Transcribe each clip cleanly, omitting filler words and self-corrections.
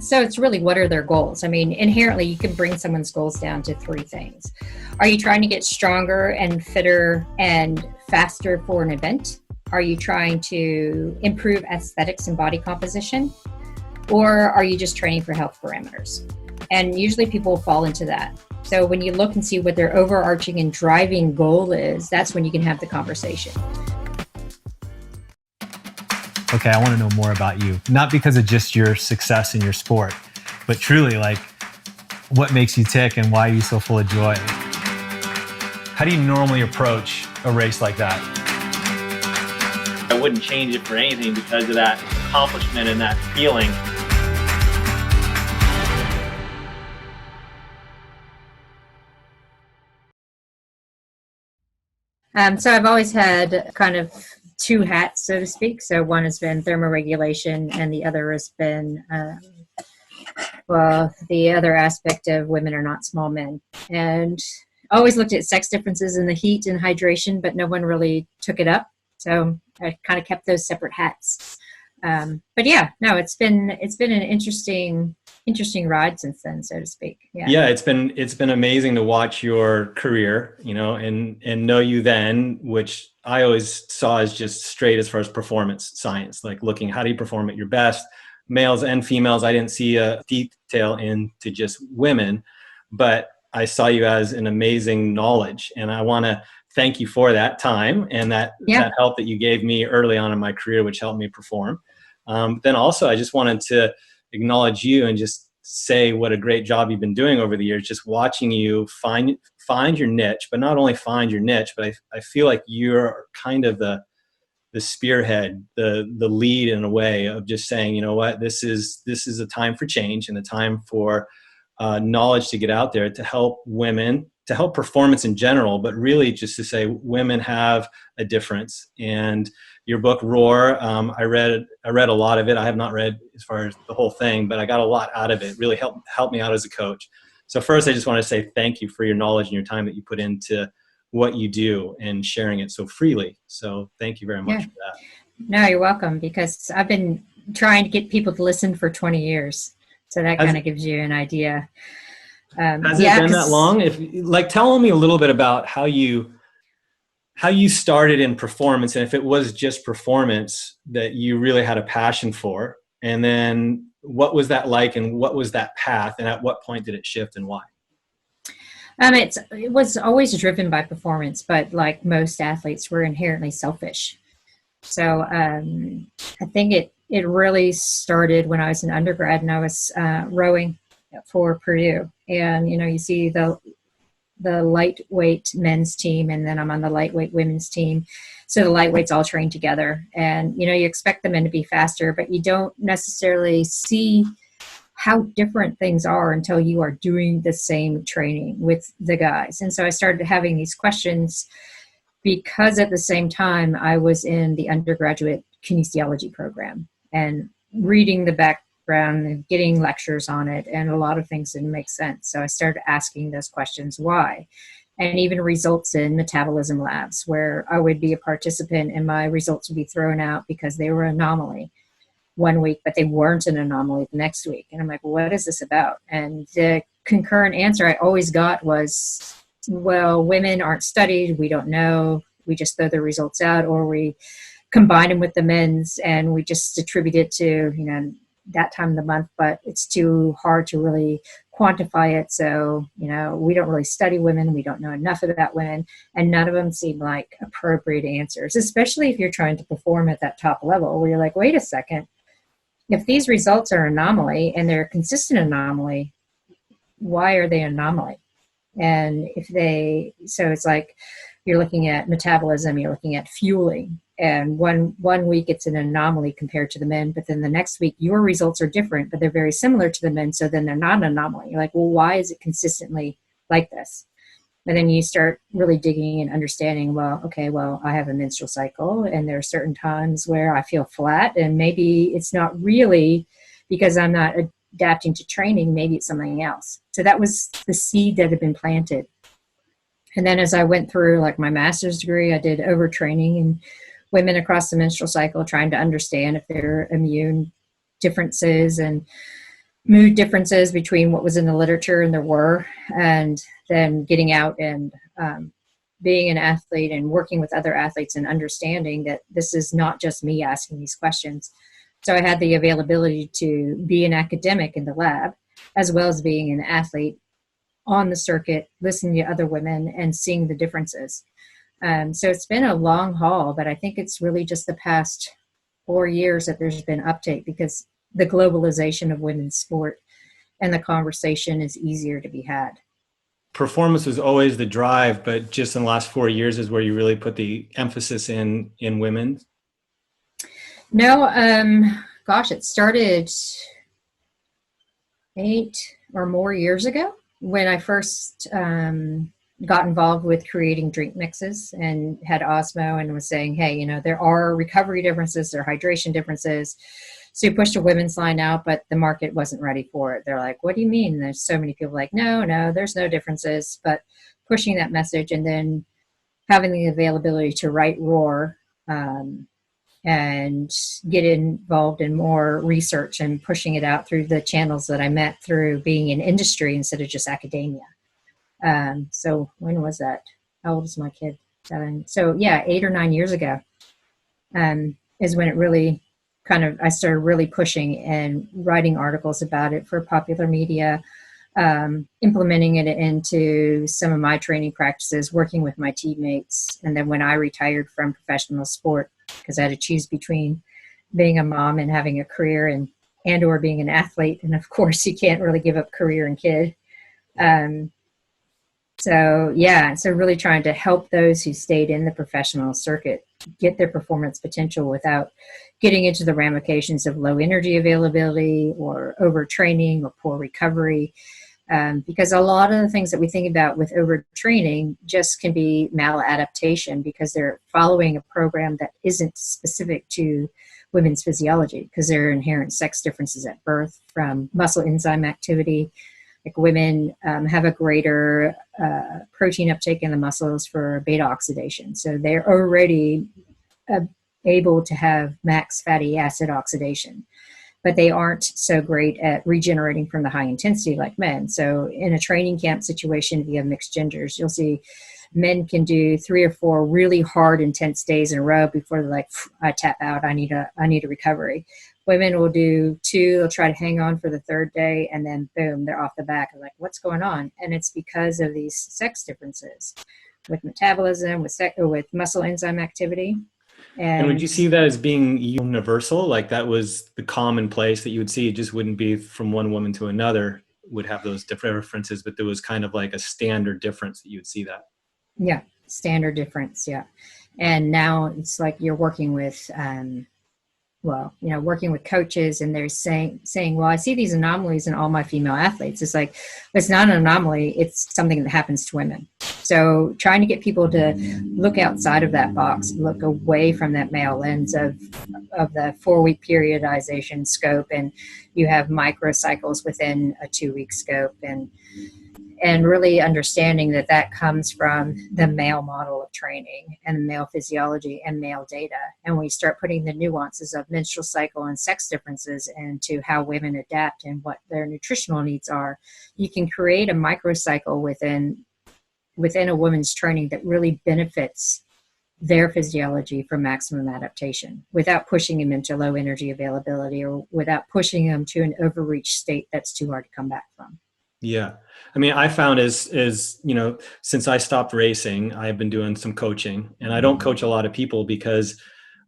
So it's really, what are their goals? I mean, inherently, you can bring someone's goals down to three things. Are you trying to get stronger and fitter and faster for an event? Are you trying to improve aesthetics and body composition? Or are you just training for health parameters? And usually people fall into that. So when you look and see what their overarching and driving goal is, that's when you can have the conversation. Okay, I want to know more about you. Not because of just your success in your sport, but truly, like, what makes you tick and why are you so full of joy? How do you normally approach a race like that? I wouldn't change it for anything because of that accomplishment and that feeling. So I've always had kind of two hats, so to speak. So one has been thermoregulation, and the other has been, the other aspect of women are not small men. And I always looked at sex differences in the heat and hydration, but no one really took it up. So I kind of kept those separate hats. But yeah, no, it's been an interesting ride since then, so to speak. Yeah, it's been amazing to watch your career, and know you then, which I always saw as just straight as far as performance science, like looking, how do you perform at your best, males and females. I didn't see a detail into just women, but I saw you as an amazing knowledge, and I want to thank you for that time and that help that you gave me early on in my career, which helped me perform. Then also, I just wanted to acknowledge you and just say what a great job you've been doing over the years, just watching you find your niche, but not only find your niche, but I feel like you're kind of the spearhead, the lead in a way of just saying, you know what, this is a time for change and a time for knowledge to get out there to help women, to help performance in general, but really just to say women have a difference. And your book, Roar, I read a lot of it. I have not read as far as the whole thing, but I got a lot out of it. Really helped me out as a coach. So first, I just want to say thank you for your knowledge and your time that you put into what you do and sharing it so freely. So thank you very much for that. No, you're welcome, because I've been trying to get people to listen for 20 years. So that kind of gives you an idea. Has it been that long? Tell me a little bit about how you started in performance, and if it was just performance that you really had a passion for, and then what was that like, and what was that path, and at what point did it shift and why? It was always driven by performance, but like most athletes, we're inherently selfish. So I think it really started when I was an undergrad and I was rowing for Purdue. And, you see the lightweight men's team, and then I'm on the lightweight women's team. So the lightweights all train together, and, you expect the men to be faster, but you don't necessarily see how different things are until you are doing the same training with the guys. And so I started having these questions because at the same time I was in the undergraduate kinesiology program and reading the background and getting lectures on it, and a lot of things didn't make sense. So I started asking those questions, why? And even results in metabolism labs where I would be a participant and my results would be thrown out because they were an anomaly one week, but they weren't an anomaly the next week. And I'm like, what is this about? And the concurrent answer I always got was, well, women aren't studied. We don't know. We just throw the results out, or we combine them with the men's and we just attribute it to, that time of the month, but it's too hard to really quantify it. So, we don't really study women. We don't know enough about women, and none of them seem like appropriate answers, especially if you're trying to perform at that top level where you're like, wait a second, if these results are anomaly and they're a consistent anomaly, why are they an anomaly? And so it's like you're looking at metabolism, you're looking at fueling, and one week it's an anomaly compared to the men, but then the next week your results are different, but they're very similar to the men, so then they're not an anomaly. You're like, well, why is it consistently like this? And then you start really digging and understanding, I have a menstrual cycle, and there are certain times where I feel flat, and maybe it's not really because I'm not adapting to training, maybe it's something else. So that was the seed that had been planted. And then as I went through like my master's degree, I did overtraining in women across the menstrual cycle, trying to understand if there are immune differences. And mood differences between what was in the literature and there were, and then getting out and being an athlete and working with other athletes and understanding that this is not just me asking these questions. So I had the availability to be an academic in the lab, as well as being an athlete on the circuit, listening to other women and seeing the differences. So it's been a long haul, but I think it's really just the past 4 years that there's been uptake, because the globalization of women's sport and the conversation is easier to be had. Performance was always the drive, but just in the last 4 years is where you really put the emphasis in women. No, gosh, it started 8 or more years ago when I first got involved with creating drink mixes and had Osmo and was saying, hey, you know, there are recovery differences, there are hydration differences. So you pushed a women's line out, but the market wasn't ready for it. They're like, what do you mean? There's so many people like, no, there's no differences. But pushing that message and then having the availability to write Roar and get involved in more research and pushing it out through the channels that I met through being in industry instead of just academia. So when was that? How old is my kid? 7. So yeah, 8 or 9 years ago is when it really I started really pushing and writing articles about it for popular media, implementing it into some of my training practices, working with my teammates. And then when I retired from professional sport, because I had to choose between being a mom and having a career and or being an athlete. And of course you can't really give up career and kid. So really trying to help those who stayed in the professional circuit get their performance potential without getting into the ramifications of low energy availability or overtraining or poor recovery. Because a lot of the things that we think about with overtraining just can be maladaptation because they're following a program that isn't specific to women's physiology, because there are inherent sex differences at birth from muscle enzyme activity. Like women have a greater protein uptake in the muscles for beta oxidation. So they're already able to have max fatty acid oxidation, but they aren't so great at regenerating from the high intensity like men. So in a training camp situation, if you have mixed genders, you'll see men can do 3 or 4 really hard, intense days in a row before they're like, I tap out, I need a recovery. Women will do 2, they'll try to hang on for the 3rd day, and then boom, they're off the back. Like, what's going on? And it's because of these sex differences with metabolism, with muscle enzyme activity. And would you see that as being universal? Like that was the commonplace that you would see? It just wouldn't be from one woman to another, would have those different differences, but there was kind of like a standard difference that you would see that. Yeah, standard difference, yeah. And now it's like you're working with working with coaches, and they're saying, well, I see these anomalies in all my female athletes. It's like, it's not an anomaly. It's something that happens to women. So trying to get people to look outside of that box, look away from that male lens of the 4-week periodization scope, and you have microcycles within a 2-week scope, and really understanding that comes from the male model of training and male physiology and male data. And we start putting the nuances of menstrual cycle and sex differences into how women adapt and what their nutritional needs are. You can create a microcycle within a woman's training that really benefits their physiology for maximum adaptation without pushing them into low energy availability or without pushing them to an overreach state that's too hard to come back from. Yeah. I mean, I found as you know, since I stopped racing, I've been doing some coaching, and I don't coach a lot of people because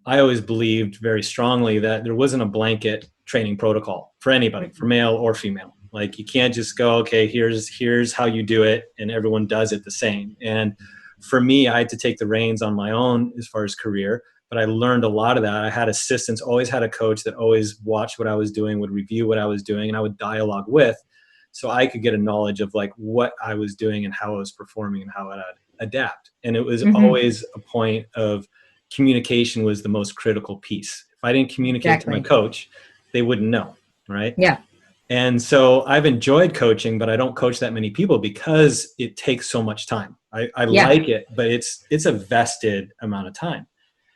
I always believed very strongly that there wasn't a blanket training protocol for anybody, for male or female. Like you can't just go, okay, here's how you do it, and everyone does it the same. And for me, I had to take the reins on my own as far as career, but I learned a lot of that. I had assistants, always had a coach that always watched what I was doing, would review what I was doing, and I would dialogue with, so I could get a knowledge of like what I was doing and how I was performing and how I'd adapt. And it was always a point of communication was the most critical piece. If I didn't communicate to my coach, they wouldn't know, right? Yeah. And so I've enjoyed coaching, but I don't coach that many people because it takes so much time. I like it, but it's a vested amount of time.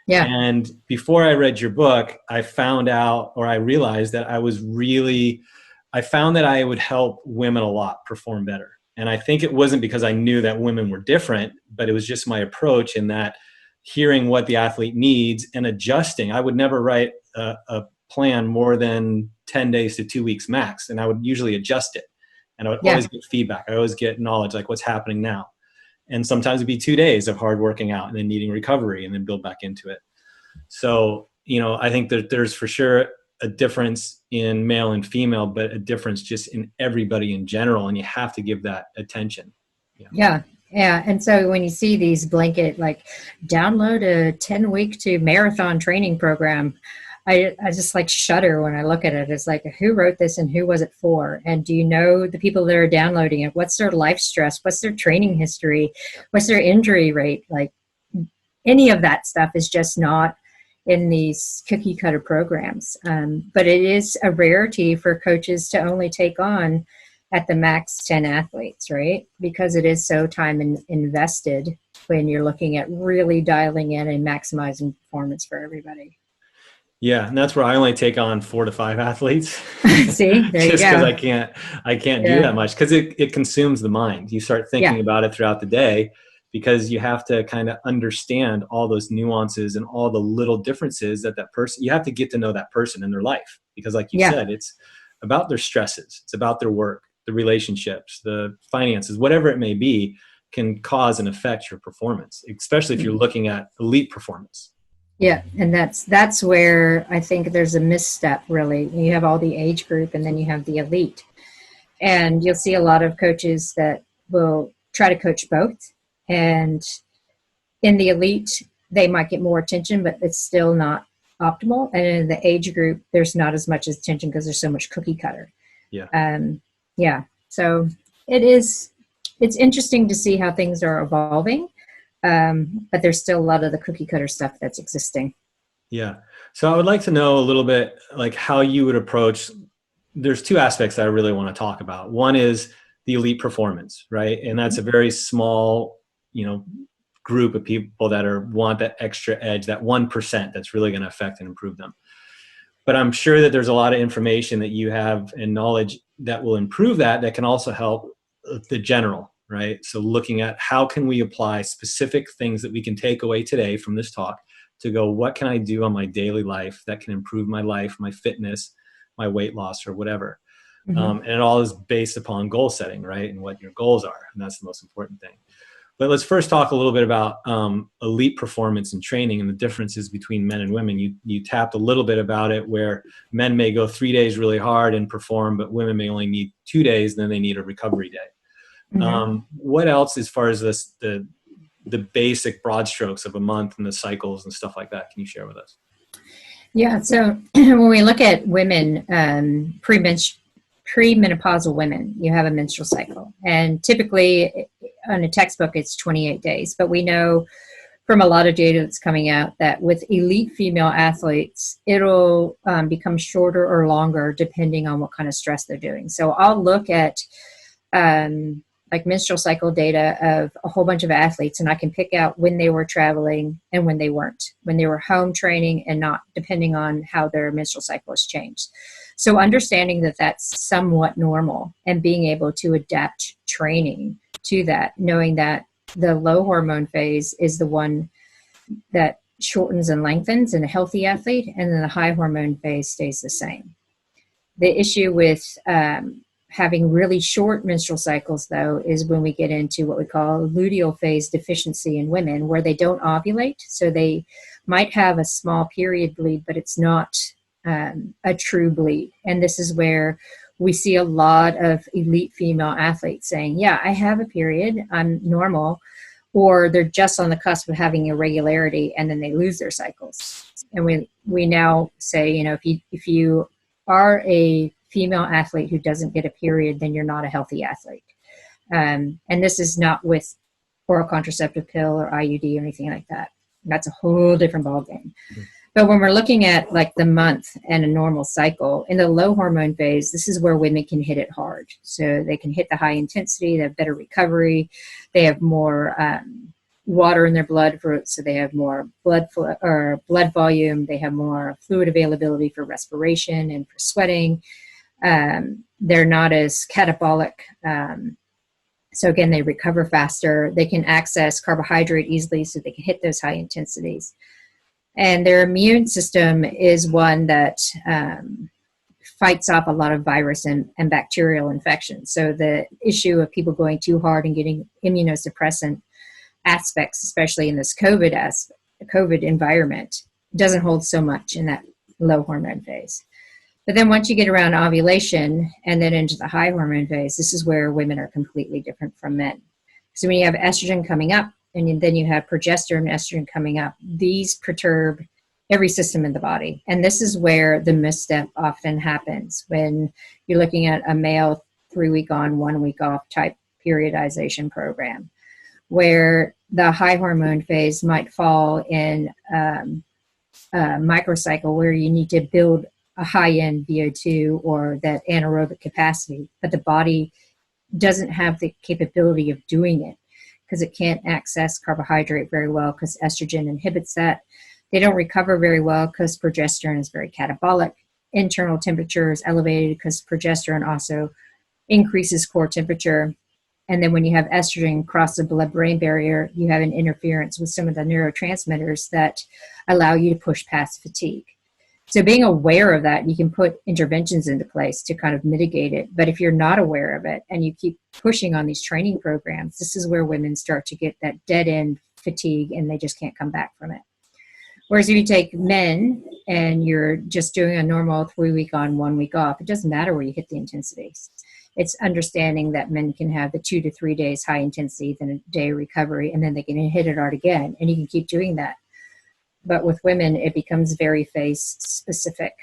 Yeah. And before I read your book, I found out, or I realized that I was really I found that I would help women a lot perform better. And I think it wasn't because I knew that women were different, but it was just my approach in that hearing what the athlete needs and adjusting. I would never write a plan more than 10 days to 2 weeks max. And I would usually adjust it. And I would always get feedback. I always get knowledge, like what's happening now. And sometimes it'd be 2 days of hard working out and then needing recovery and then build back into it. So, I think that there's for sure a difference in male and female, but a difference just in everybody in general. And you have to give that attention. Yeah. And so when you see these blanket, like download a 10-week to marathon training program, I just like shudder when I look at it. It's like, who wrote this and who was it for? And do you know the people that are downloading it? What's their life stress? What's their training history? What's their injury rate? Like any of that stuff is just not in these cookie cutter programs. But it is a rarity for coaches to only take on at the max 10 athletes, right? Because it is so time invested when you're looking at really dialing in and maximizing performance for everybody. Yeah, and that's where I only take on 4 to 5 athletes. See, there you go. Just because I can't do that much, because it consumes the mind. You start thinking about it throughout the day, because you have to kind of understand all those nuances and all the little differences that person, you have to get to know that person in their life. Because like you said, it's about their stresses. It's about their work, the relationships, the finances, whatever it may be, can cause and affect your performance, especially if you're looking at elite performance. Yeah, and that's where I think there's a misstep, really. You have all the age group and then you have the elite. And you'll see a lot of coaches that will try to coach both. And in the elite, they might get more attention, but it's still not optimal. And in the age group, there's not as much attention because there's so much cookie cutter. So it's interesting to see how things are evolving. But there's still a lot of the cookie cutter stuff that's existing. Yeah. So I would like to know a little bit like how you would approach, there's 2 aspects that I really want to talk about. One is the elite performance, right? And that's a very small, group of people that want that extra edge, that 1% that's really going to affect and improve them. But I'm sure that there's a lot of information that you have and knowledge that will improve that can also help the general, right? So looking at how can we apply specific things that we can take away today from this talk to go, what can I do on my daily life that can improve my life, my fitness, my weight loss, or whatever. And it all is based upon goal setting, right? And what your goals are. And that's the most important thing. But let's first talk a little bit about elite performance and training and the differences between men and women. You tapped a little bit about it, where men may go 3 days really hard and perform, but women may only need 2 days, then they need a recovery day. What else, as far as the basic broad strokes of a month and the cycles and stuff like that, can you share with us? Yeah, so when we look at women, premenopausal women, you have a menstrual cycle. And typically on a textbook, it's 28 days. But we know from a lot of data that's coming out that with elite female athletes, it'll become shorter or longer depending on what kind of stress they're doing. So I'll look at like menstrual cycle data of a whole bunch of athletes, and I can pick out when they were traveling and when they weren't, when they were home training and not, depending on how their menstrual cycle has changed. So understanding that that's somewhat normal and being able to adapt training to that, knowing that the low hormone phase is the one that shortens and lengthens in a healthy athlete, and then the high hormone phase stays the same. The issue with having really short menstrual cycles, though, is when we get into what we call luteal phase deficiency in women, where they don't ovulate. So they might have a small period bleed, but it's not a true bleed. And this is where we see a lot of elite female athletes saying, yeah, I have a period, I'm normal, or they're just on the cusp of having irregularity, and then they lose their cycles. And we now say, if you are a female athlete who doesn't get a period, then you're not a healthy athlete. And this is not with oral contraceptive pill or IUD or anything like that. That's a whole different ballgame. Mm-hmm. But when we're looking at like the month and a normal cycle, in the low hormone phase, this is where women can hit it hard. So they can hit the high intensity, they have better recovery, they have more water in their blood, so they have more blood flow or blood volume, they have more fluid availability for respiration and for sweating. They're not as catabolic. So again, they recover faster. They can access carbohydrate easily, so they can hit those high intensities. And their immune system is one that fights off a lot of virus and bacterial infections. So the issue of people going too hard and getting immunosuppressant aspects, especially in this COVID environment, doesn't hold so much in that low hormone phase. But then once you get around ovulation and then into the high hormone phase, this is where women are completely different from men. So when you have estrogen coming up and then you have progesterone and estrogen coming up, these perturb every system in the body. And this is where the misstep often happens when you're looking at a male 3 week on, 1 week off type periodization program, where the high hormone phase might fall in a microcycle where you need to build a high-end VO2 or that anaerobic capacity, but the body doesn't have the capability of doing it because it can't access carbohydrate very well because estrogen inhibits that. They don't recover very well because progesterone is very catabolic. Internal temperature is elevated because progesterone also increases core temperature. And then when you have estrogen cross the blood-brain barrier, you have an interference with some of the neurotransmitters that allow you to push past fatigue. So being aware of that, you can put interventions into place to kind of mitigate it. But if you're not aware of it and you keep pushing on these training programs, this is where women start to get that dead-end fatigue and they just can't come back from it. Whereas if you take men and you're just doing a normal 3 week on, 1 week off, it doesn't matter where you hit the intensities. It's understanding that men can have the 2 to 3 days high intensity, then a day recovery, and then they can hit it hard again. And you can keep doing that. But with women, it becomes very phase specific.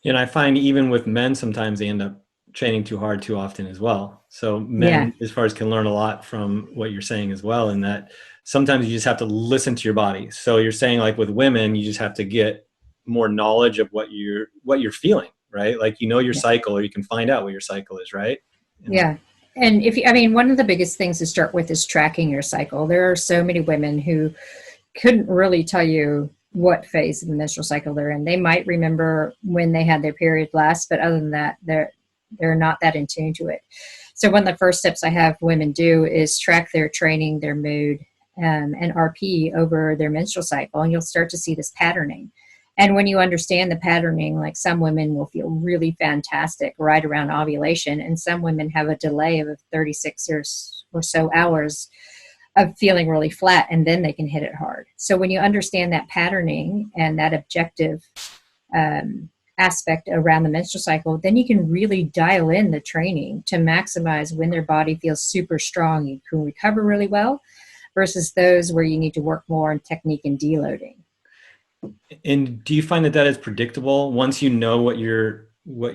And I find even with men, sometimes they end up training too hard too often as well. So men, as far as can learn a lot from what you're saying as well, in that sometimes you just have to listen to your body. So you're saying like with women, you just have to get more knowledge of what you're feeling, right? Like, you know, your cycle, or you can find out what your cycle is, right? Yeah. And one of the biggest things to start with is tracking your cycle. There are so many women who couldn't really tell you what phase of the menstrual cycle they're in. They might remember when they had their period last, but other than that, they're not that in tune to it. So one of the first steps I have women do is track their training, their mood, and RP over their menstrual cycle, and you'll start to see this patterning. And when you understand the patterning, like some women will feel really fantastic right around ovulation, and some women have a delay of 36 or so hours of feeling really flat, and then they can hit it hard. So when you understand that patterning and that objective aspect around the menstrual cycle, then you can really dial in the training to maximize when their body feels super strong. You can recover really well versus those where you need to work more on technique and deloading. And do you find that is predictable once you know where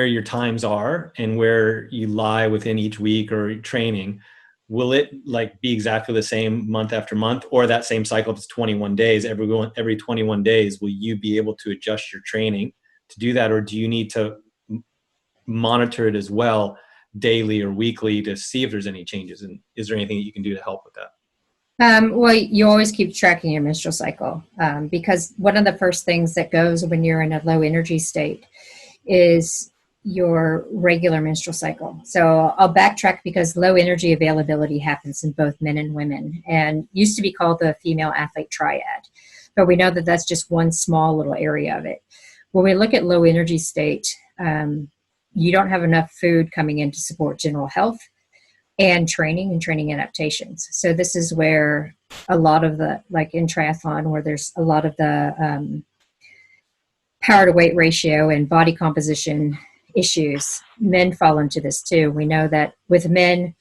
your times are and where you lie within each week or training? Will it like be exactly the same month after month, or that same cycle if it's 21 days, every 21 days, will you be able to adjust your training to do that? Or do you need to monitor it as well daily or weekly to see if there's any changes? And is there anything that you can do to help with that? Well, you always keep tracking your menstrual cycle because one of the first things that goes when you're in a low energy state is your regular menstrual cycle. So I'll backtrack because low energy availability happens in both men and women, and used to be called the female athlete triad. But we know that that's just one small little area of it. When we look at low energy state, you don't have enough food coming in to support general health and training adaptations. So this is where a lot of the, like in triathlon, where there's a lot of the power to weight ratio and body composition issues, men fall into this too. We know that with men,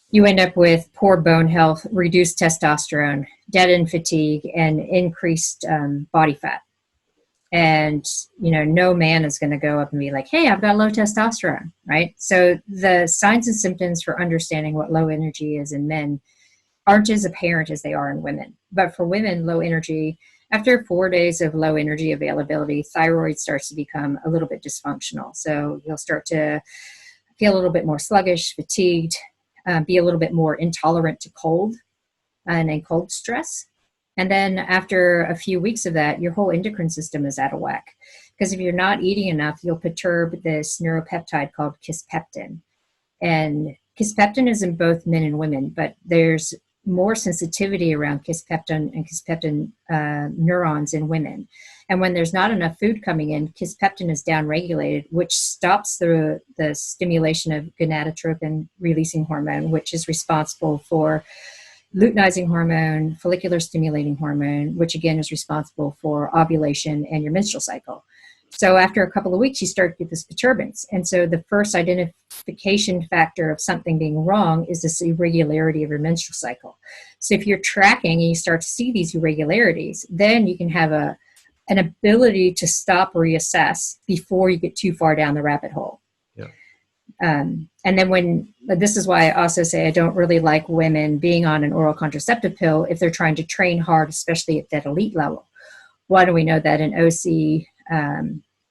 you end up with poor bone health, reduced testosterone, dead-end fatigue, and increased body fat. And, you know, no man is going to go up and be like, hey, I've got low testosterone, right? So the signs and symptoms for understanding what low energy is in men aren't as apparent as they are in women. But for women, low energy, after 4 days of low energy availability, thyroid starts to become a little bit dysfunctional. So you'll start to feel a little bit more sluggish, fatigued, be a little bit more intolerant to cold and cold stress. And then after a few weeks of that, your whole endocrine system is out of whack Because if you're not eating enough, you'll perturb this neuropeptide called kisspeptin. And kisspeptin is in both men and women, but there's more sensitivity around kisspeptin and kisspeptin neurons in women. And when there's not enough food coming in, kisspeptin is downregulated, which stops the stimulation of gonadotropin releasing hormone, which is responsible for luteinizing hormone, follicular stimulating hormone, which again is responsible for ovulation and your menstrual cycle. So after a couple of weeks, you start to get this perturbance. And so the first identification factor of something being wrong is this irregularity of your menstrual cycle. So if you're tracking and you start to see these irregularities, then you can have an ability to stop, reassess before you get too far down the rabbit hole. Yeah. And then this is why I also say I don't really like women being on an oral contraceptive pill if they're trying to train hard, especially at that elite level. Why do we know that an OC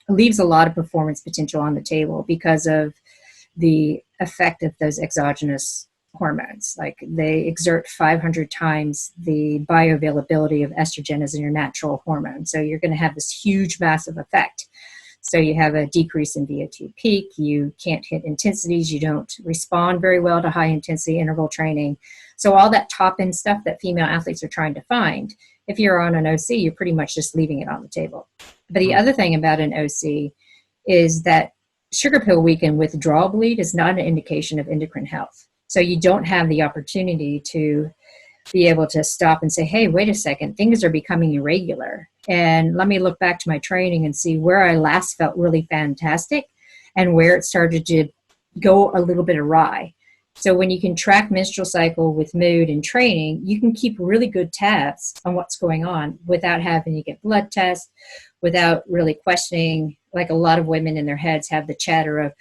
leaves a lot of performance potential on the table because of the effect of those exogenous hormones? Like they exert 500 times the bioavailability of estrogen as in your natural hormone. So you're going to have this huge, massive effect. So you have a decrease in VO2 peak, you can't hit intensities, you don't respond very well to high intensity interval training. So all that top end stuff that female athletes are trying to find, if you're on an OC, you're pretty much just leaving it on the table. But the other thing about an OC is that sugar pill weakened withdrawal bleed is not an indication of endocrine health. So you don't have the opportunity to be able to stop and say, hey, wait a second, things are becoming irregular. And let me look back to my training and see where I last felt really fantastic and where it started to go a little bit awry. So when you can track menstrual cycle with mood and training, you can keep really good tabs on what's going on without having to get blood tests, without really questioning, like a lot of women in their heads have the chatter of,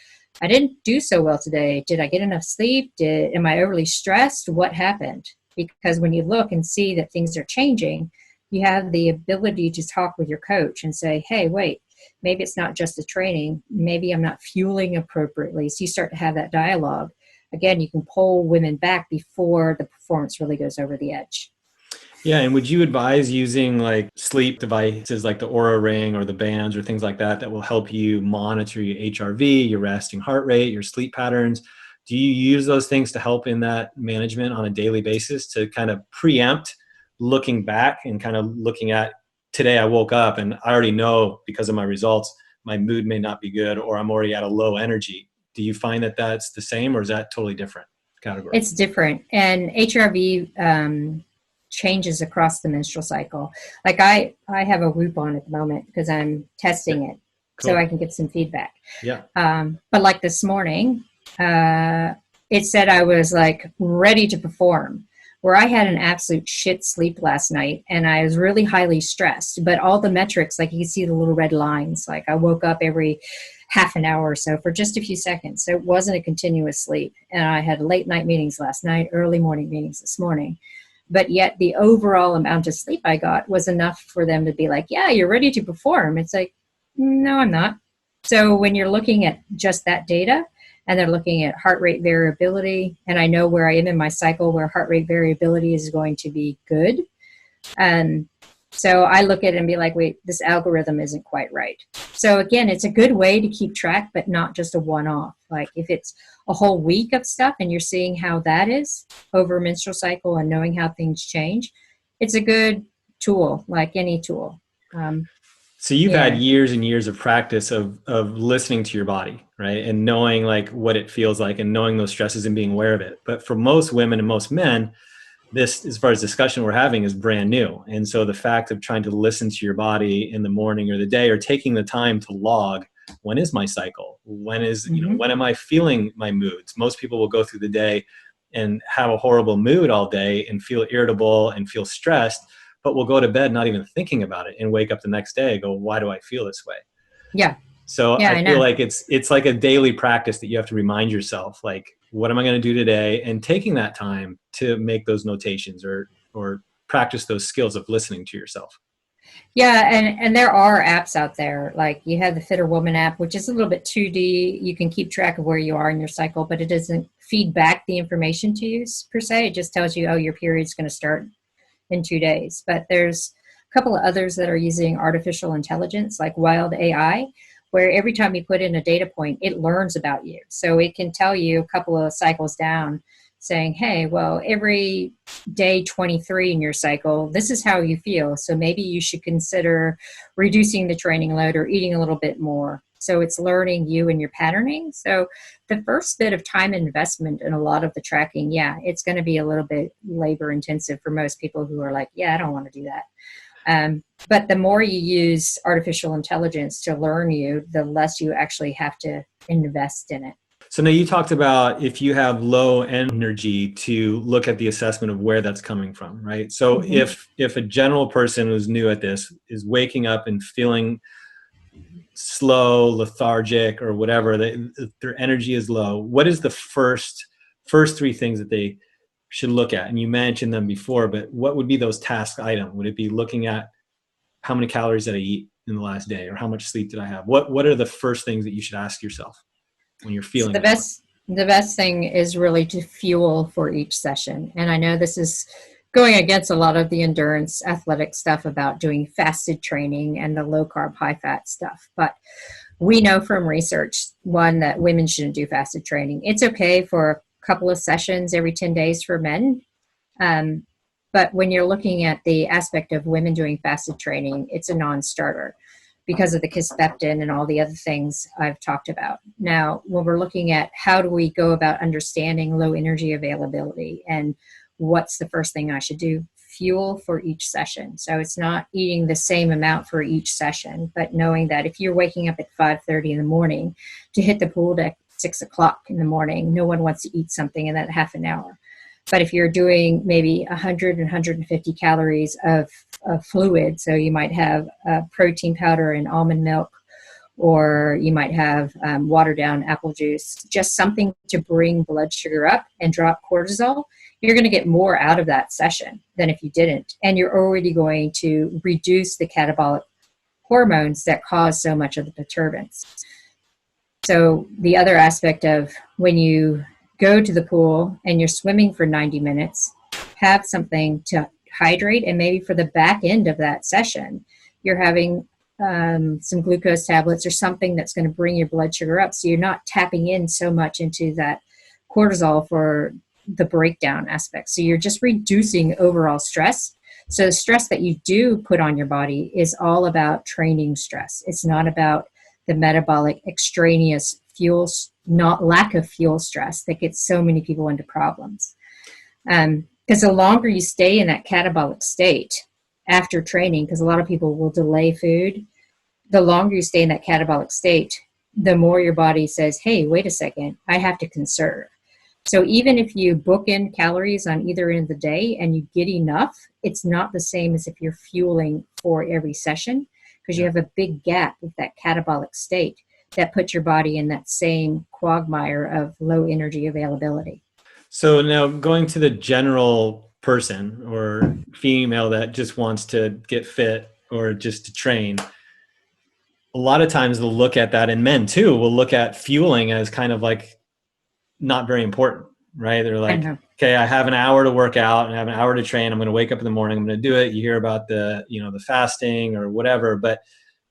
I didn't do so well today. Did I get enough sleep? Am I overly stressed? What happened? Because when you look and see that things are changing, you have the ability to talk with your coach and say, hey, wait, maybe it's not just the training. Maybe I'm not fueling appropriately. So you start to have that dialogue. Again, you can pull women back before the performance really goes over the edge. Yeah. And would you advise using like sleep devices like the Oura Ring or the bands or things like that will help you monitor your HRV, your resting heart rate, your sleep patterns? Do you use those things to help in that management on a daily basis to kind of preempt looking back and kind of looking at today I woke up and I already know because of my results, my mood may not be good or I'm already at a low energy. Do you find that that's the same or is that totally different category? It's different. And HRV changes across the menstrual cycle. Like I have a Whoop on at the moment because I'm testing it so I can get some feedback. Yeah. But like this morning, it said I was like ready to perform, where I had an absolute shit sleep last night and I was really highly stressed, but all the metrics, like you can see the little red lines, like I woke up every half an hour or so for just a few seconds. So it wasn't a continuous sleep. And I had late night meetings last night, early morning meetings this morning. But yet the overall amount of sleep I got was enough for them to be like, yeah, you're ready to perform. It's like, no, I'm not. So when you're looking at just that data and they're looking at heart rate variability, and I know where I am in my cycle where heart rate variability is going to be good. So I look at it and be like, wait, this algorithm isn't quite right. So again, it's a good way to keep track, but not just a one-off. Like if it's a whole week of stuff and you're seeing how that is over a menstrual cycle and knowing how things change, it's a good tool, like any tool. So you've had years and years of practice of listening to your body, right? And knowing like what it feels like and knowing those stresses and being aware of it. But for most women and most men, this, as far as discussion we're having, is brand new. And so the fact of trying to listen to your body in the morning or the day, or taking the time to log, when is my cycle? When is, when am I feeling my moods? Most people will go through the day and have a horrible mood all day and feel irritable and feel stressed, but we'll go to bed not even thinking about it and wake up the next day and go, why do I feel this way? Yeah. So I feel like it's like a daily practice that you have to remind yourself, like, what am I going to do today? And taking that time to make those notations or practice those skills of listening to yourself. Yeah. And there are apps out there. Like you have the Fitter Woman app, which is a little bit 2D. You can keep track of where you are in your cycle, but it doesn't feed back the information to you per se. It just tells you, oh, your period's going to start in 2 days. But there's a couple of others that are using artificial intelligence, like Wild AI, where every time you put in a data point, it learns about you. So it can tell you a couple of cycles down, saying, hey, well, every day 23 in your cycle, this is how you feel. So maybe you should consider reducing the training load or eating a little bit more. So it's learning you and your patterning. So the first bit of time investment in a lot of the tracking, yeah, it's going to be a little bit labor intensive for most people who are like, yeah, I don't want to do that. But the more you use artificial intelligence to learn you, the less you actually have to invest in it. So now you talked about if you have low energy to look at the assessment of where that's coming from, right? So if a general person who's new at this is waking up and feeling slow, lethargic, or whatever, their energy is low, what is the first three things that they should look at? And you mentioned them before, but what would be those task items? Would it be looking at how many calories did I eat in the last day, or how much sleep did I have? What are the first things that you should ask yourself when you're feeling so the best thing is really to fuel for each session. And I know this is going against a lot of the endurance athletic stuff about doing fasted training and the low carb, high fat stuff. But we know from research, one, that women shouldn't do fasted training. It's okay for a couple of sessions every 10 days for men. But when you're looking at the aspect of women doing fasted training, it's a non-starter because of the kisspeptin and all the other things I've talked about. Now, when we're looking at how do we go about understanding low energy availability and what's the first thing I should do, fuel for each session. So it's not eating the same amount for each session, but knowing that if you're waking up at 5:30 in the morning to hit the pool deck at 6 o'clock in the morning, no one wants to eat something in that half an hour. But if you're doing maybe 100 and 150 calories of fluid, so you might have protein powder and almond milk, or you might have watered down apple juice, just something to bring blood sugar up and drop cortisol, you're going to get more out of that session than if you didn't. And you're already going to reduce the catabolic hormones that cause so much of the perturbance. So the other aspect of when you go to the pool and you're swimming for 90 minutes, have something to hydrate, and maybe for the back end of that session, you're having some glucose tablets or something that's going to bring your blood sugar up, so you're not tapping in so much into that cortisol for the breakdown aspect. So you're just reducing overall stress. So the stress that you do put on your body is all about training stress. It's not about the metabolic extraneous fuel, not lack of fuel stress that gets so many people into problems. Because the longer you stay in that catabolic state after training, because a lot of people will delay food, the longer you stay in that catabolic state, the more your body says, hey, wait a second, I have to conserve. So even if you book in calories on either end of the day and you get enough, it's not the same as if you're fueling for every session, because you have a big gap with that catabolic state that puts your body in that same quagmire of low energy availability. So now going to the general person or female that just wants to get fit or just to train, a lot of times they'll look at that, and men too will look at fueling as kind of like not very important, right? They're like, okay, I have an hour to work out and I have an hour to train. I'm going to wake up in the morning. I'm going to do it. You hear about the fasting or whatever, but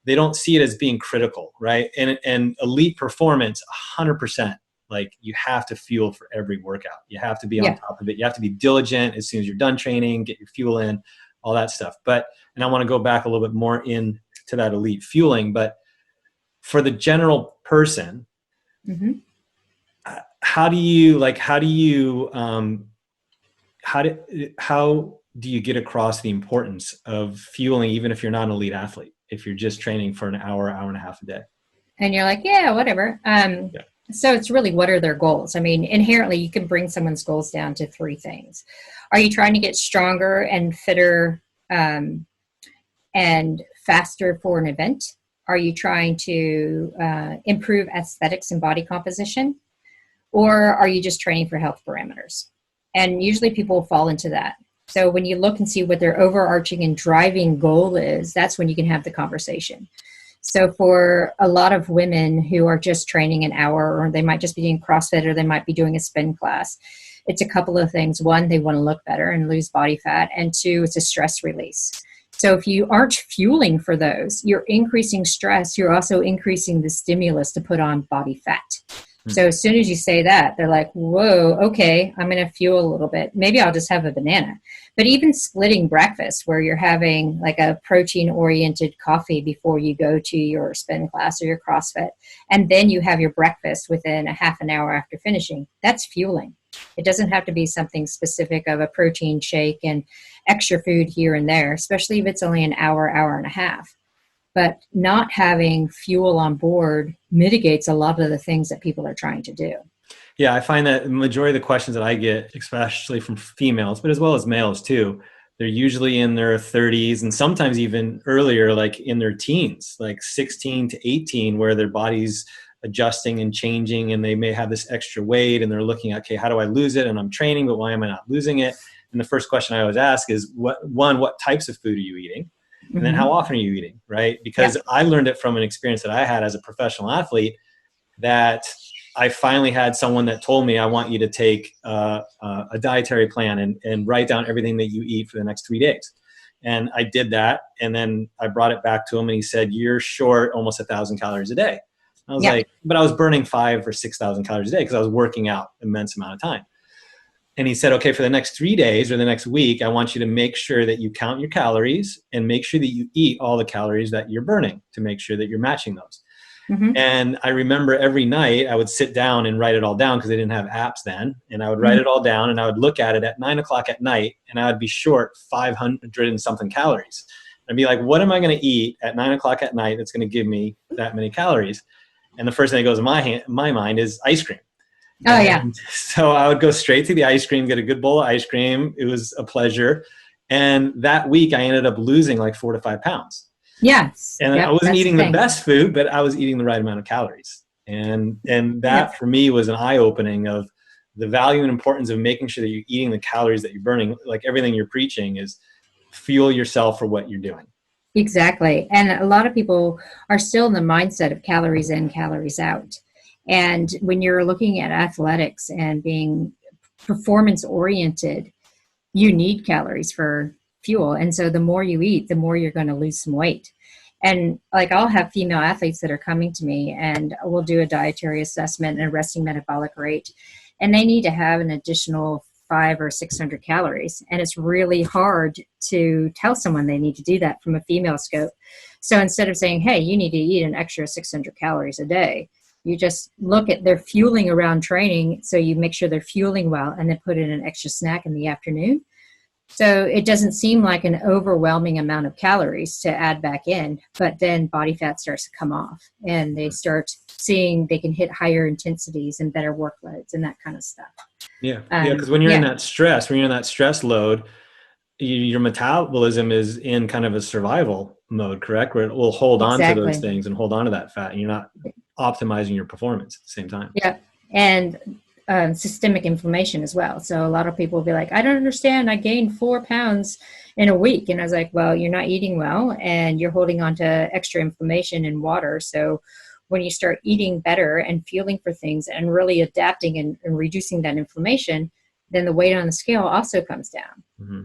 they don't see it as being critical, right? And elite performance, 100%. Like you have to fuel for every workout. You have to be on top of it. You have to be diligent as soon as you're done training, get your fuel in, all that stuff. And I want to go back a little bit more into that elite fueling, but for the general person, how do you get across the importance of fueling, even if you're not an elite athlete, if you're just training for an hour and a half a day? And you're like, yeah, whatever. So it's really, what are their goals? I mean, inherently, you can bring someone's goals down to three things. Are you trying to get stronger and fitter and faster for an event? Are you trying to improve aesthetics and body composition? Or are you just training for health parameters? And usually people fall into that. So when you look and see what their overarching and driving goal is, that's when you can have the conversation. So for a lot of women who are just training an hour, or they might just be doing CrossFit, or they might be doing a spin class, it's a couple of things. One, they want to look better and lose body fat. And two, it's a stress release. So if you aren't fueling for those, you're increasing stress. You're also increasing the stimulus to put on body fat. So as soon as you say that, they're like, whoa, okay, I'm going to fuel a little bit. Maybe I'll just have a banana. But even splitting breakfast, where you're having like a protein-oriented coffee before you go to your spin class or your CrossFit, and then you have your breakfast within a half an hour after finishing, that's fueling. It doesn't have to be something specific of a protein shake and extra food here and there, especially if it's only an hour, hour and a half. But not having fuel on board mitigates a lot of the things that people are trying to do. Yeah, I find that the majority of the questions that I get, especially from females, but as well as males too, they're usually in their 30s and sometimes even earlier, like in their teens, like 16 to 18, where their body's adjusting and changing, and they may have this extra weight and they're looking at, okay, how do I lose it? And I'm training, but why am I not losing it? And the first question I always ask is, what types of food are you eating? And then how often are you eating, right? Because I learned it from an experience that I had as a professional athlete, that I finally had someone that told me, I want you to take a dietary plan and write down everything that you eat for the next 3 days. And I did that. And then I brought it back to him and he said, you're short almost 1,000 calories a day. I was like, but I was burning 5,000 or 6,000 calories a day because I was working out an immense amount of time. And he said, okay, for the next 3 days or the next week, I want you to make sure that you count your calories and make sure that you eat all the calories that you're burning to make sure that you're matching those. And I remember every night I would sit down and write it all down because I didn't have apps then. And I would write it all down and I would look at it at 9 o'clock at night and I would be short 500 and something calories. I'd be like, what am I going to eat at 9 o'clock at night that's going to give me that many calories? And the first thing that goes in my mind is ice cream. Oh, yeah. So I would go straight to the ice cream, get a good bowl of ice cream. It was a pleasure. And that week I ended up losing like 4 to 5 pounds. Yes. And I wasn't eating the best food, but I was eating the right amount of calories. And that for me was an eye-opening of the value and importance of making sure that you're eating the calories that you're burning. Like everything you're preaching is fuel yourself for what you're doing. Exactly. And a lot of people are still in the mindset of calories in, calories out. And when you're looking at athletics and being performance oriented, you need calories for fuel. And so the more you eat, the more you're going to lose some weight. And like I'll have female athletes that are coming to me and we'll do a dietary assessment and a resting metabolic rate. And they need to have an additional 500 or 600 calories. And it's really hard to tell someone they need to do that from a female scope. So instead of saying, hey, you need to eat an extra 600 calories a day, you just look at their fueling around training. So you make sure they're fueling well and then put in an extra snack in the afternoon. So it doesn't seem like an overwhelming amount of calories to add back in, but then body fat starts to come off and they start seeing they can hit higher intensities and better workloads and that kind of stuff. Yeah. Because when you're in that stress load, your metabolism is in kind of a survival mode, correct? Where it will hold on to those things and hold on to that fat and you're not optimizing your performance at the same time. Yeah. And systemic inflammation as well. So a lot of people will be like, I don't understand. I gained 4 pounds in a week. And I was like, well, you're not eating well and you're holding on to extra inflammation in water. So when you start eating better and feeling for things and really adapting and reducing that inflammation, then the weight on the scale also comes down. Mm-hmm.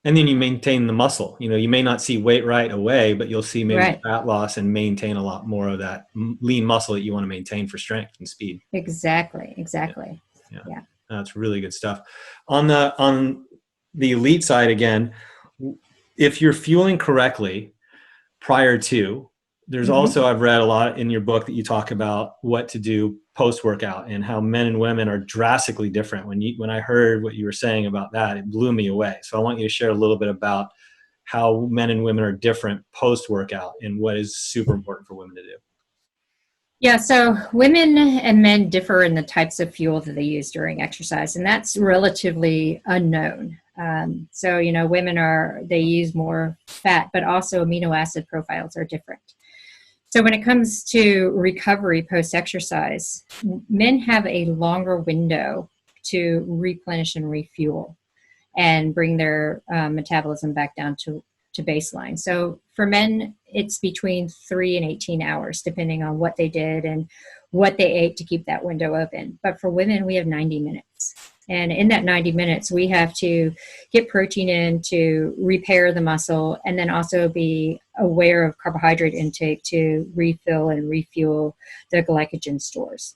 And then you maintain the muscle. You know, you may not see weight right away, but you'll see maybe fat loss and maintain a lot more of that lean muscle that you want to maintain for strength and speed. Exactly. Yeah. That's really good stuff. On the elite side, again, if you're fueling correctly prior to, there's also, I've read a lot in your book that you talk about what to do post-workout and how men and women are drastically different. When I heard what you were saying about that, it blew me away. So I want you to share a little bit about how men and women are different post-workout and what is super important for women to do. Yeah, so women and men differ in the types of fuel that they use during exercise, and that's relatively unknown. So, women they use more fat, but also amino acid profiles are different. So when it comes to recovery post-exercise, men have a longer window to replenish and refuel and bring their metabolism back down to baseline. So for men, it's between 3 and 18 hours, depending on what they did and what they ate to keep that window open. But for women, we have 90 minutes. And in that 90 minutes, we have to get protein in to repair the muscle, and then also be aware of carbohydrate intake to refill and refuel the glycogen stores.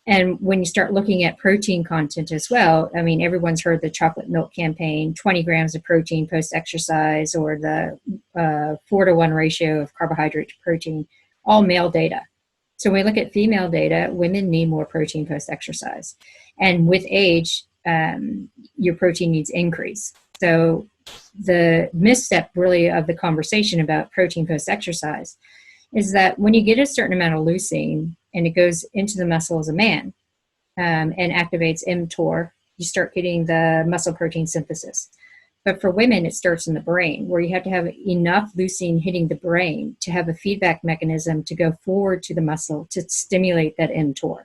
And when you start looking at protein content as well, I mean, everyone's heard the chocolate milk campaign, 20 grams of protein post-exercise, or the 4-to-1 ratio of carbohydrate to protein, all male data. So when we look at female data, women need more protein post-exercise. And with age, your protein needs increase. So the misstep really of the conversation about protein post-exercise is that when you get a certain amount of leucine and it goes into the muscle as a man and activates mTOR, you start getting the muscle protein synthesis. But for women, it starts in the brain, where you have to have enough leucine hitting the brain to have a feedback mechanism to go forward to the muscle to stimulate that mTOR.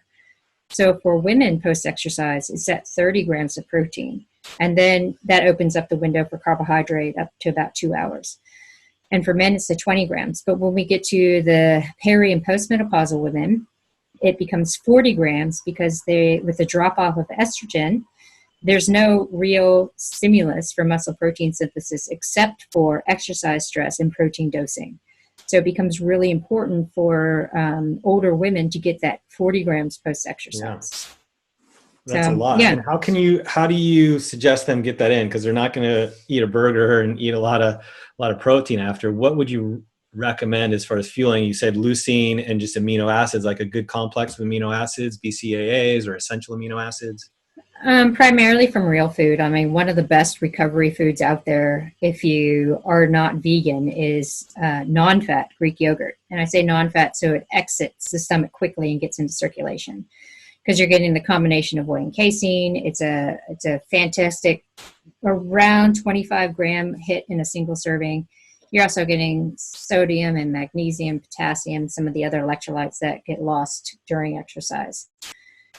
So for women post-exercise, it's at 30 grams of protein. And then that opens up the window for carbohydrate up to about 2 hours. And for men, it's the 20 grams. But when we get to the peri and postmenopausal women, it becomes 40 grams because with the drop-off of estrogen, there's no real stimulus for muscle protein synthesis except for exercise stress and protein dosing. So it becomes really important for older women to get that 40 grams post-exercise. Yeah. That's a lot. Yeah. And how do you suggest them get that in? Because they're not going to eat a burger and eat a lot of protein after. What would you recommend as far as fueling? You said leucine and just amino acids, like a good complex of amino acids, BCAAs or essential amino acids? Primarily from real food. I mean, one of the best recovery foods out there, if you are not vegan, is non-fat Greek yogurt. And I say non-fat so it exits the stomach quickly and gets into circulation, because you're getting the combination of whey and casein. It's a fantastic, around 25 gram hit in a single serving. You're also getting sodium and magnesium, potassium, some of the other electrolytes that get lost during exercise.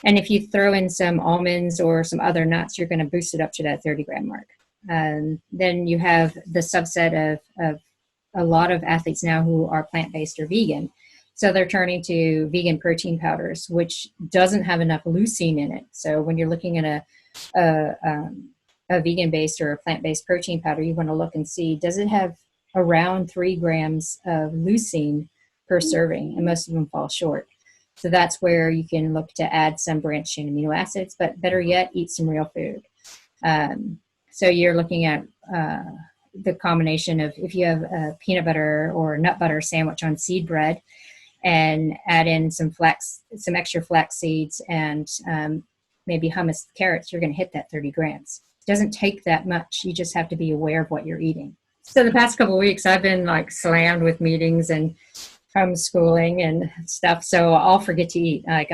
And if you throw in some almonds or some other nuts, you're going to boost it up to that 30 gram mark. Then you have the subset of a lot of athletes now who are plant-based or vegan. So they're turning to vegan protein powders, which doesn't have enough leucine in it. So when you're looking at a vegan-based or a plant-based protein powder, you want to look and see, does it have around 3 grams of leucine per serving? And most of them fall short. So that's where you can look to add some branched chain amino acids, but better yet, eat some real food. So you're looking at the combination of, if you have a peanut butter or nut butter sandwich on seed bread, and add in some extra flax seeds and maybe hummus carrots, you're going to hit that 30 grams. It doesn't take that much. You just have to be aware of what you're eating. So the past couple of weeks, I've been like slammed with meetings and homeschooling and stuff, so I'll forget to eat. Like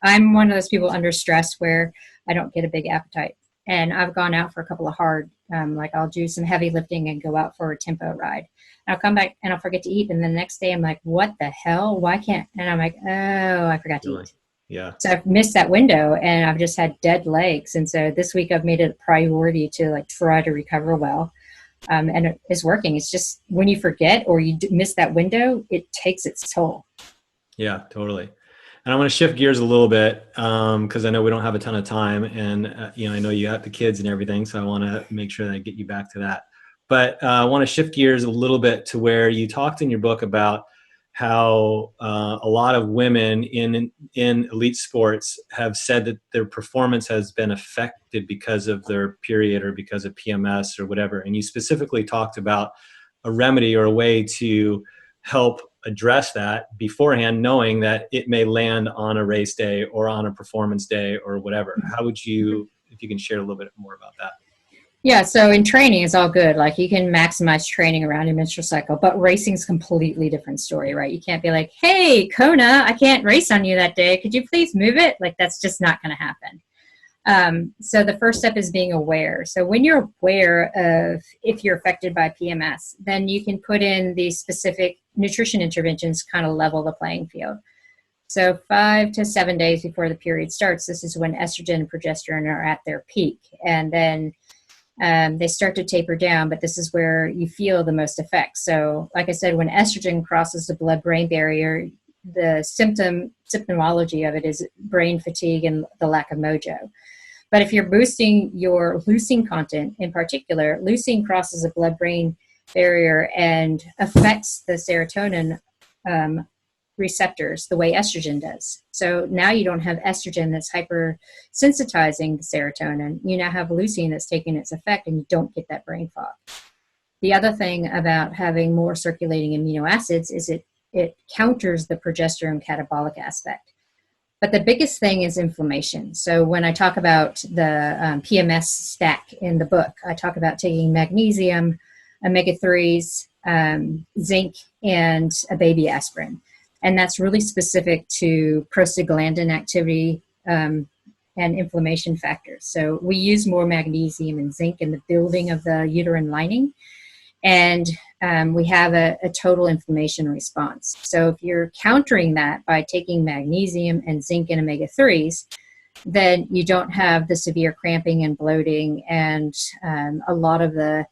I'm one of those people under stress where I don't get a big appetite, and I've gone out for a couple of hard, like I'll do some heavy lifting and go out for a tempo ride. I'll come back and I'll forget to eat, and then the next day I'm like, what the hell? Why can't? And I'm like, oh, I forgot to eat. Yeah. So I've missed that window, and I've just had dead legs. And so this week I've made it a priority to like try to recover well. And it is working. It's just when you forget or you miss that window, it takes its toll. Yeah, totally. And I want to shift gears a little bit because I know we don't have a ton of time, and I know you have the kids and everything, so I want to make sure that I get you back to that. But I want to shift gears a little bit to where you talked in your book about how a lot of women in elite sports have said that their performance has been affected because of their period or because of PMS or whatever. And you specifically talked about a remedy or a way to help address that beforehand, knowing that it may land on a race day or on a performance day or whatever. How would you, if you can share a little bit more about that? Yeah, so in training, it's all good. Like you can maximize training around your menstrual cycle, but racing's a completely different story, right? You can't be like, hey, Kona, I can't race on you that day. Could you please move it? Like that's just not going to happen. So the first step is being aware. So when you're aware of if you're affected by PMS, then you can put in these specific nutrition interventions, kind of level the playing field. So 5 to 7 days before the period starts, this is when estrogen and progesterone are at their peak. And then they start to taper down, but this is where you feel the most effects. So like I said, when estrogen crosses the blood-brain barrier, the symptom symptomology of it is brain fatigue and the lack of mojo. But if you're boosting your leucine content in particular, leucine crosses a blood-brain barrier and affects the serotonin receptors the way estrogen does. So now you don't have estrogen that's hypersensitizing the serotonin. You now have leucine that's taking its effect, and you don't get that brain fog. The other thing about having more circulating amino acids is it counters the progesterone catabolic aspect. But the biggest thing is inflammation. So when I talk about the PMS stack in the book, I talk about taking magnesium, omega-3s, zinc, and a baby aspirin. And that's really specific to prostaglandin activity and inflammation factors. So we use more magnesium and zinc in the building of the uterine lining. And we have a total inflammation response. So if you're countering that by taking magnesium and zinc and omega-3s, then you don't have the severe cramping and bloating and a lot of the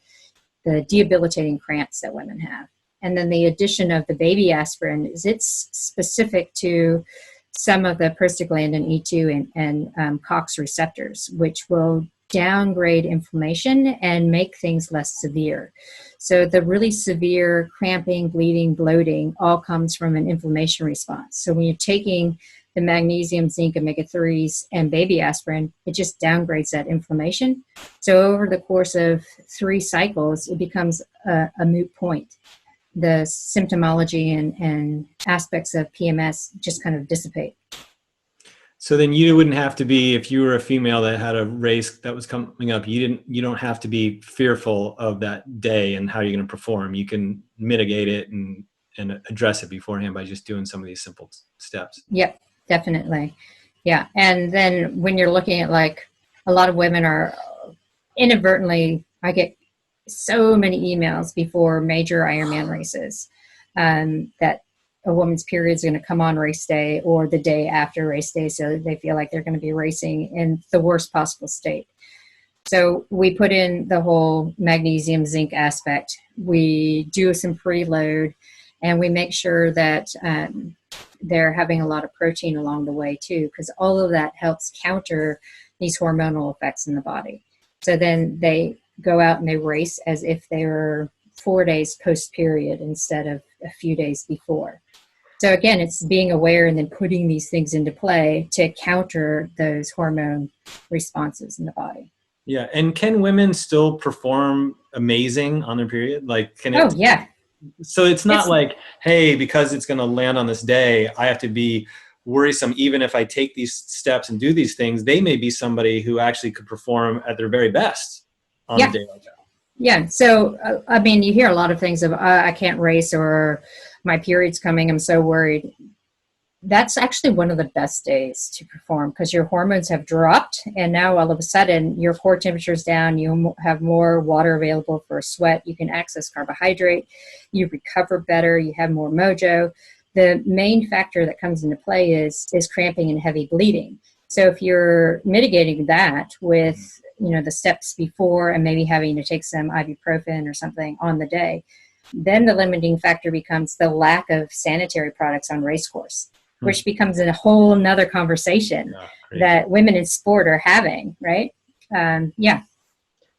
debilitating cramps that women have. And then the addition of the baby aspirin is it's specific to some of the prostaglandin E2 and COX receptors, which will downgrade inflammation and make things less severe. So the really severe cramping, bleeding, bloating all comes from an inflammation response. So when you're taking the magnesium, zinc, omega-3s, and baby aspirin, it just downgrades that inflammation. So over the course of 3 cycles, it becomes a moot point. The symptomology and aspects of PMS just kind of dissipate. So then you wouldn't have to be, if you were a female that had a race that was coming up, you don't have to be fearful of that day and how you're going to perform. You can mitigate it and address it beforehand by just doing some of these simple steps. Yep, definitely. Yeah. And then when you're looking at, like, a lot of women are inadvertently, I get so many emails before major Ironman races that a woman's period is going to come on race day or the day after race day, so they feel like they're going to be racing in the worst possible state. So we put in the whole magnesium zinc aspect. We do some preload, and we make sure that they're having a lot of protein along the way too, because all of that helps counter these hormonal effects in the body. So then they go out and they race as if they were 4 days post-period instead of a few days before. So again, it's being aware and then putting these things into play to counter those hormone responses in the body. Yeah. And can women still perform amazing on their period? Like, can it? Oh, yeah. So it's not like, hey, because it's going to land on this day, I have to be worrisome. Even if I take these steps and do these things, they may be somebody who actually could perform at their very best on a day like that. Yeah. So, I mean, you hear a lot of things of, I can't race, or my period's coming, I'm so worried. That's actually one of the best days to perform, because your hormones have dropped, and now all of a sudden your core temperature is down, you have more water available for sweat, you can access carbohydrate, you recover better, you have more mojo. The main factor that comes into play is cramping and heavy bleeding. So if you're mitigating that with, the steps before and maybe having to take some ibuprofen or something on the day, then the limiting factor becomes the lack of sanitary products on race course, which becomes a whole nother conversation that women in sport are having, right? Yeah,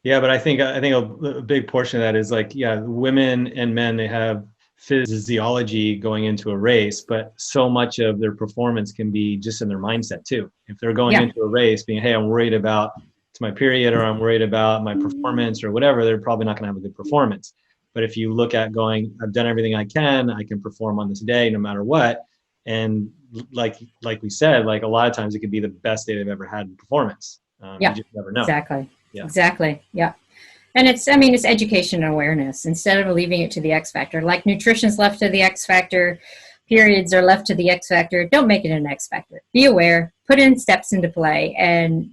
but I think a big portion of that is like, women and men, they have physiology going into a race, but so much of their performance can be just in their mindset too. If they're going into a race being, hey, I'm worried about it's my period, or I'm worried about my performance or whatever, they're probably not going to have a good performance. But if you look at going, I've done everything I can perform on this day no matter what. And like we said, like a lot of times it could be the best day they've ever had in performance. You just never know. Exactly. Yeah. Exactly. Yeah. And it's education and awareness instead of leaving it to the X factor. Like nutrition's left to the X factor, periods are left to the X factor. Don't make it an X factor. Be aware, put in steps into play, and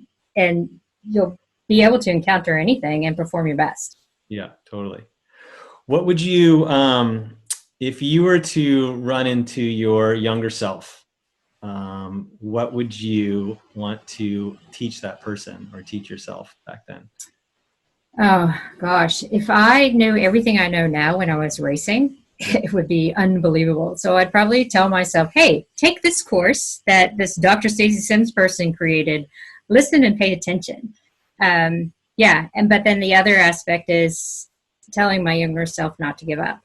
you'll be able to encounter anything and perform your best. Yeah, totally. What would you, if you were to run into your younger self, what would you want to teach that person or teach yourself back then? Oh, gosh. If I knew everything I know now when I was racing, it would be unbelievable. So I'd probably tell myself, hey, take this course that this Dr. Stacy Sims person created, listen and pay attention. But then the other aspect is telling my younger self not to give up,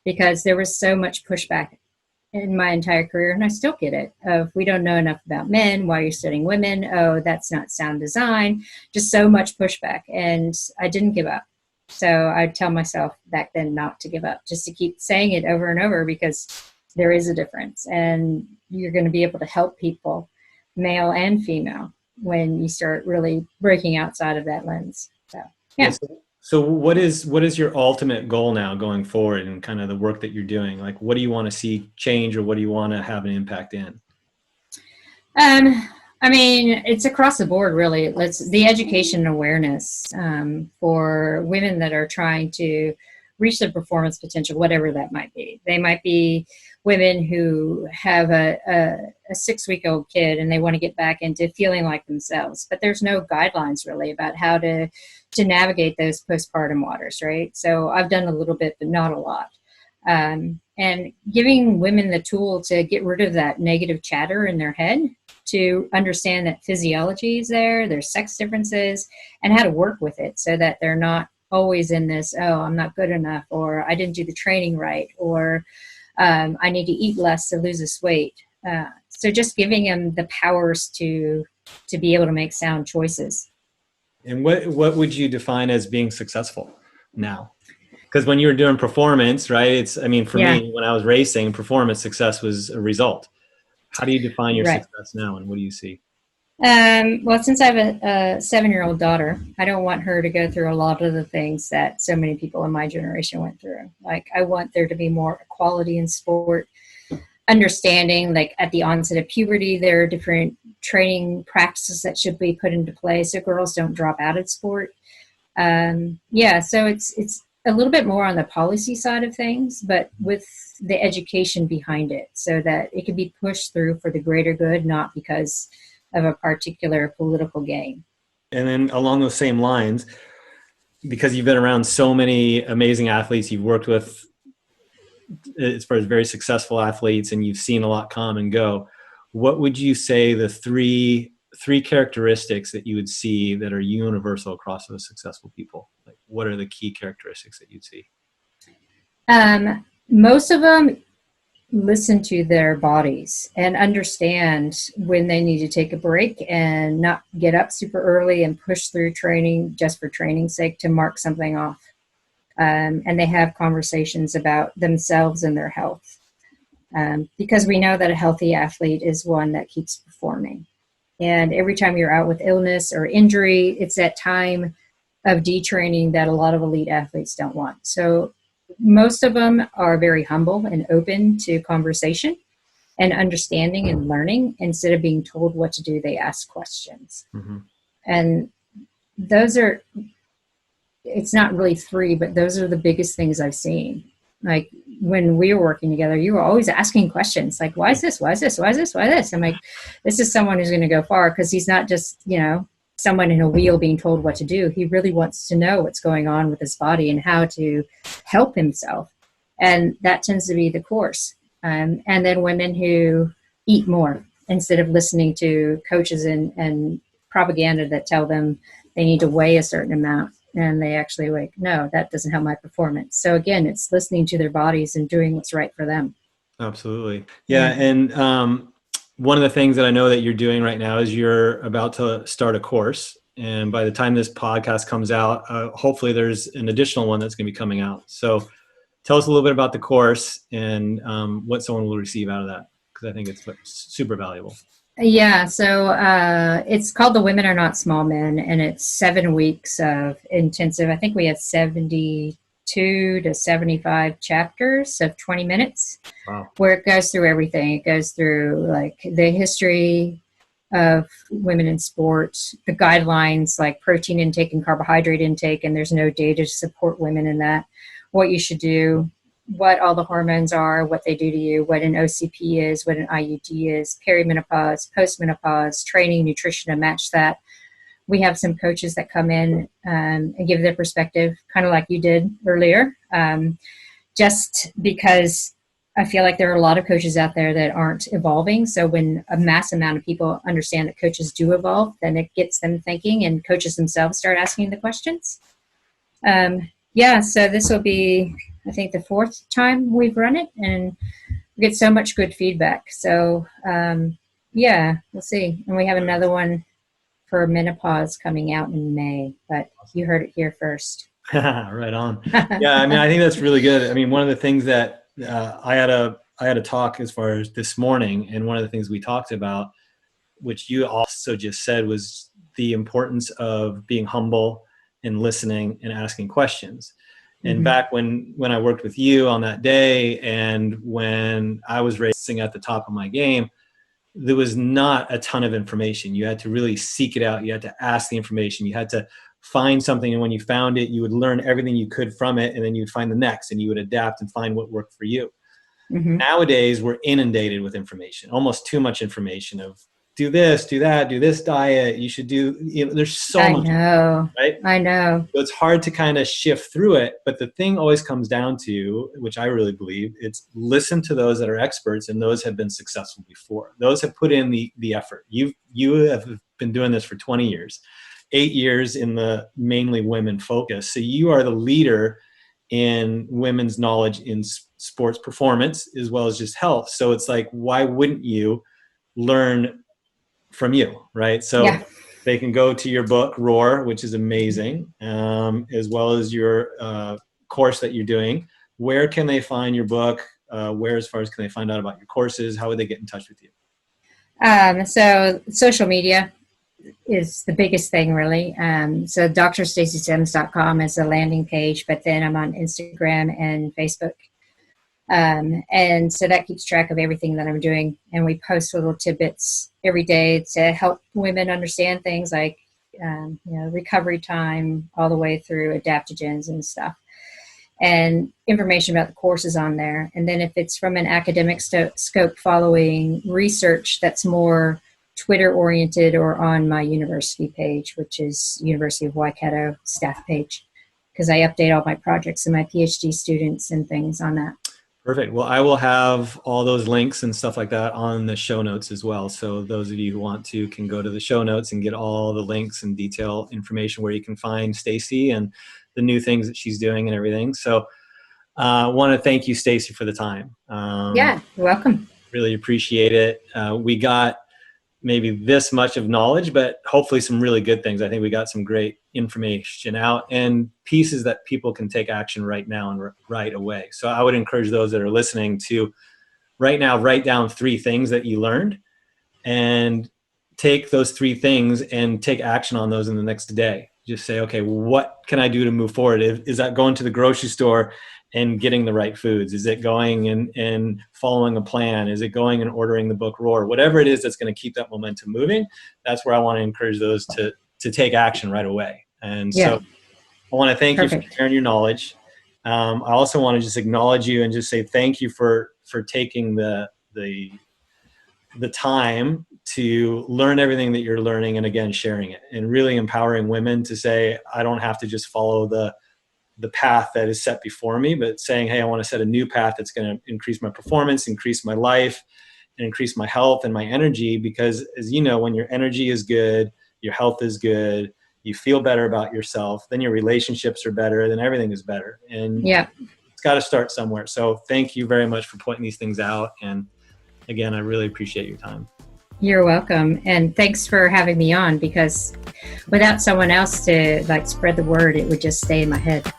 because there was so much pushback in my entire career, and I still get it, of we don't know enough about men, why you're studying women, oh, that's not sound design, just so much pushback. And I didn't give up. So I'd tell myself back then not to give up, just to keep saying it over and over, because there is a difference, and you're going to be able to help people, male and female, when you start really breaking outside of that lens. So, yeah. So what is your ultimate goal now going forward, and kind of the work that you're doing? Like, what do you want to see change, or what do you want to have an impact in? I mean, it's across the board, really. The education and awareness for women that are trying to reach their performance potential, whatever that might be. They might be women who have a 6-week-old kid and they want to get back into feeling like themselves, but there's no guidelines really about how to navigate those postpartum waters, right? So I've done a little bit, but not a lot. And giving women the tool to get rid of that negative chatter in their head, to understand that physiology is there, there's sex differences, and how to work with it so that they're not always in this, oh, I'm not good enough, or I didn't do the training right, or I need to eat less to lose this weight. So just giving them the powers to be able to make sound choices. And what would you define as being successful now? Because when you were doing performance, right? For me, when I was racing, performance success was a result. How do you define your success now, and what do you see? Well, since I have a 7-year-old daughter, I don't want her to go through a lot of the things that so many people in my generation went through. Like, I want there to be more equality in sport, understanding, like at the onset of puberty, there are different training practices that should be put into place so girls don't drop out of sport. So it's a little bit more on the policy side of things, but with the education behind it, so that it can be pushed through for the greater good, not because of a particular political gain. And then along those same lines, because you've been around so many amazing athletes, you've worked with, as far as very successful athletes, and you've seen a lot come and go, what would you say the three characteristics that you would see that are universal across those successful people? Like, what are the key characteristics that you'd see? Most of them listen to their bodies and understand when they need to take a break and not get up super early and push through training just for training's sake to mark something off. And they have conversations about themselves and their health. Because we know that a healthy athlete is one that keeps performing. And every time you're out with illness or injury, it's that time of detraining that a lot of elite athletes don't want. So most of them are very humble and open to conversation and understanding and learning. Instead of being told what to do, they ask questions. Mm-hmm. And those are, it's not really three, but those are the biggest things I've seen. Like, when we were working together, you were always asking questions like, why is this? Why is this? Why is this? Why is this? I'm like, this is someone who's going to go far, because he's not just, someone in a wheel being told what to do. He really wants to know what's going on with his body and how to help himself. And that tends to be the course. And then women who eat more instead of listening to coaches and propaganda that tell them they need to weigh a certain amount. And they actually like, no, that doesn't help my performance. So again, it's listening to their bodies and doing what's right for them. Absolutely. Yeah. And one of the things that I know that you're doing right now is you're about to start a course. And by the time this podcast comes out, hopefully there's an additional one that's going to be coming out. So tell us a little bit about the course and what someone will receive out of that, because I think it's super valuable. Yeah, so it's called The Women Are Not Small Men, and it's 7 weeks of intensive. I think we had 72 to 75 chapters of 20 minutes. Wow. Where it goes through everything. It goes through like the history of women in sports, the guidelines like protein intake and carbohydrate intake, and there's no data to support women in that, what you should do, what all the hormones are, what they do to you, what an OCP is, what an IUD is, perimenopause, postmenopause, training, nutrition to match that. We have some coaches that come in and give their perspective, kind of like you did earlier, just because I feel like there are a lot of coaches out there that aren't evolving. So when a mass amount of people understand that coaches do evolve, then it gets them thinking, and coaches themselves start asking the questions. So this will be, I think, the 4th time we've run it, and we get so much good feedback. So we'll see. And we have another one for menopause coming out in May, but you heard it here first. Right on. Yeah, I mean, I think that's really good. I mean, one of the things that I had a talk as far as this morning, and one of the things we talked about, which you also just said, was the importance of being humble and listening and asking questions. And back when I worked with you on that day, and when I was racing at the top of my game, there was not a ton of information. You had to really seek it out. You had to ask the information. You had to find something, and when you found it, you would learn everything you could from it, and then you'd find the next, and you would adapt and find what worked for you. Nowadays, we're inundated with information, almost too much information of do this, do that, do this diet, you should do, there's so much. Right? I know. So it's hard to kind of shift through it, but the thing always comes down to, which I really believe, it's listen to those that are experts, and those have been successful before. Those have put in the effort. You have been doing this for 20 years. 8 years in the mainly women focus. So you are the leader in women's knowledge in sports performance as well as just health. So it's like, why wouldn't you learn from you, right? So they can go to your book, Roar, which is amazing, as well as your course that you're doing. Where can they find your book? Where, as far as, can they find out about your courses? How would they get in touch with you? So social media is the biggest thing, really. So drstacysims.com is a landing page, but then I'm on Instagram and Facebook. And so that keeps track of everything that I'm doing. And we post little tidbits every day to help women understand things like, recovery time all the way through adaptogens and stuff. And information about the courses on there. And then if it's from an academic scope following research that's more Twitter oriented, or on my university page, which is University of Waikato staff page, because I update all my projects and my PhD students and things on that. Perfect. Well, I will have all those links and stuff like that on the show notes as well. So those of you who want to can go to the show notes and get all the links and detail information where you can find Stacy and the new things that she's doing and everything. So I want to thank you, Stacy, for the time. You're welcome. Really appreciate it. We got maybe this much of knowledge, but hopefully some really good things. I think we got some great information out and pieces that people can take action right now and right away. So I would encourage those that are listening to right now write down 3 things that you learned, and take those 3 things and take action on those in the next day. Just say, okay, what can I do to move forward? Is that going to the grocery store and getting the right foods? Is it going and following a plan? Is it going and ordering the book Roar? Whatever it is that's going to keep that momentum moving, that's where I want to encourage those to take action right away. And so I want to thank you for sharing your knowledge. I also want to just acknowledge you and just say thank you for taking the time to learn everything that you're learning, and again, sharing it and really empowering women to say, I don't have to just follow the path that is set before me, but saying, hey, I want to set a new path that's going to increase my performance, increase my life, and increase my health and my energy. Because as you know, when your energy is good, your health is good, you feel better about yourself, then your relationships are better, then everything is better. And it's got to start somewhere. So thank you very much for pointing these things out. And again, I really appreciate your time. You're welcome. And thanks for having me on, because without someone else to spread the word, it would just stay in my head.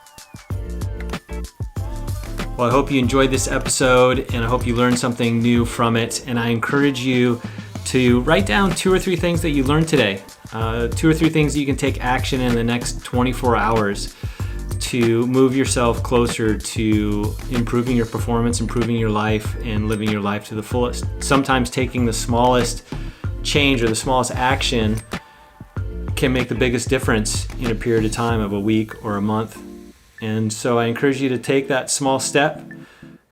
Well, I hope you enjoyed this episode, and I hope you learned something new from it. And I encourage you to write down 2 or 3 things that you learned today, 2 or 3 things that you can take action in the next 24 hours to move yourself closer to improving your performance, improving your life, and living your life to the fullest. Sometimes taking the smallest change or the smallest action can make the biggest difference in a period of time of a week or a month. And so I encourage you to take that small step